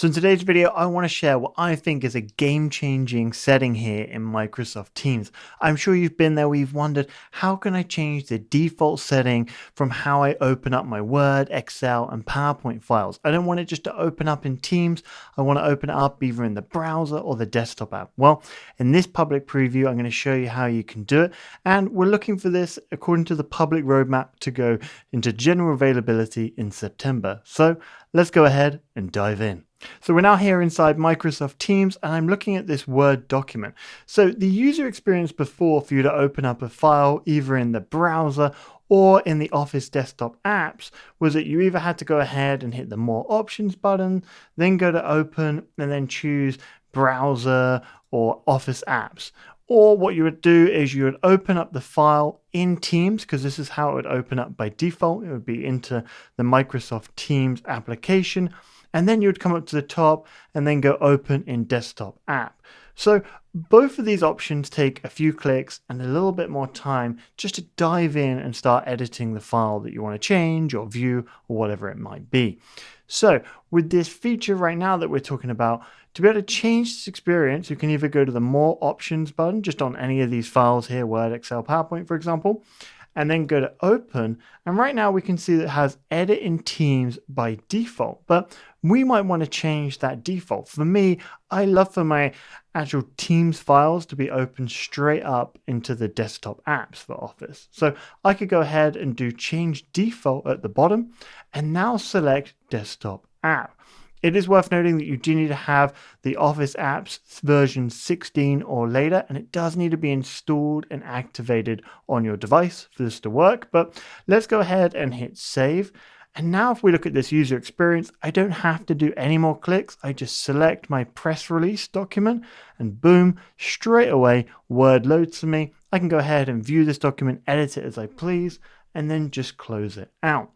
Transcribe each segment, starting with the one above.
So in today's video, I want to share what I think is a game-changing setting here in Microsoft Teams. I'm sure you've been there where you've wondered, how can I change the default setting from how I open up my Word, Excel, and PowerPoint files? I don't want it just to open up in Teams. I want to open it up either in the browser or the desktop app. Well, in this public preview, I'm going to show you how you can do it. And we're looking for this, according to the public roadmap, to go into general availability in September. So let's go ahead and dive in. So we're now here inside Microsoft Teams and I'm looking at this Word document. So the user experience before for you to open up a file either in the browser or in the Office desktop apps was that you either had to go ahead and hit the More Options button, then go to Open and then choose Browser or Office Apps. Or what you would do is you would open up the file in Teams, because this is how it would open up by default. It would be into the Microsoft Teams application. And then you would come up to the top and then go open in desktop app. So both of these options take a few clicks and a little bit more time just to dive in and start editing the file that you want to change or view or whatever it might be. So with this feature right now that we're talking about, to be able to change this experience, you can either go to the More Options button just on any of these files here, Word, Excel, PowerPoint, for example, and then go to Open. And right now we can see that it has Edit in Teams by default, but we might want to change that default. For me, I love for my actual Teams files to be open straight up into the desktop apps for Office. So I could go ahead and do Change Default at the bottom and now select Desktop App. It is worth noting that you do need to have the Office apps version 16 or later, and it does need to be installed and activated on your device for this to work. But let's go ahead and hit save. And now if we look at this user experience, I don't have to do any more clicks. I just select my press release document and boom, straight away, Word loads to me. I can go ahead and view this document, edit it as I please, and then just close it out.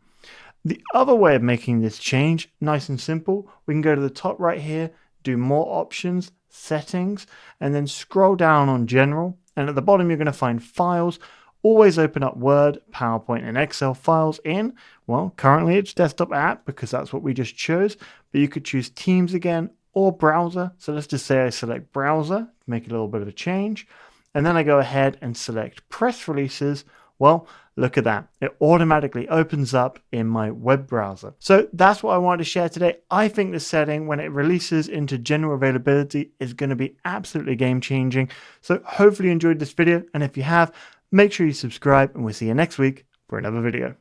The other way of making this change, nice and simple, we can go to the top right here, do More Options, Settings, and then scroll down on General. And at the bottom, you're going to find Files. Always open up Word, PowerPoint, and Excel files in. Well, currently it's Desktop App because that's what we just chose, but you could choose Teams again or Browser. So let's just say I select Browser, make a little bit of a change. And then I go ahead and select Press Releases. Well, look at that. It automatically opens up in my web browser. So that's what I wanted to share today. I think the setting, when it releases into general availability, is going to be absolutely game changing. So hopefully you enjoyed this video. And if you have, make sure you subscribe and we'll see you next week for another video.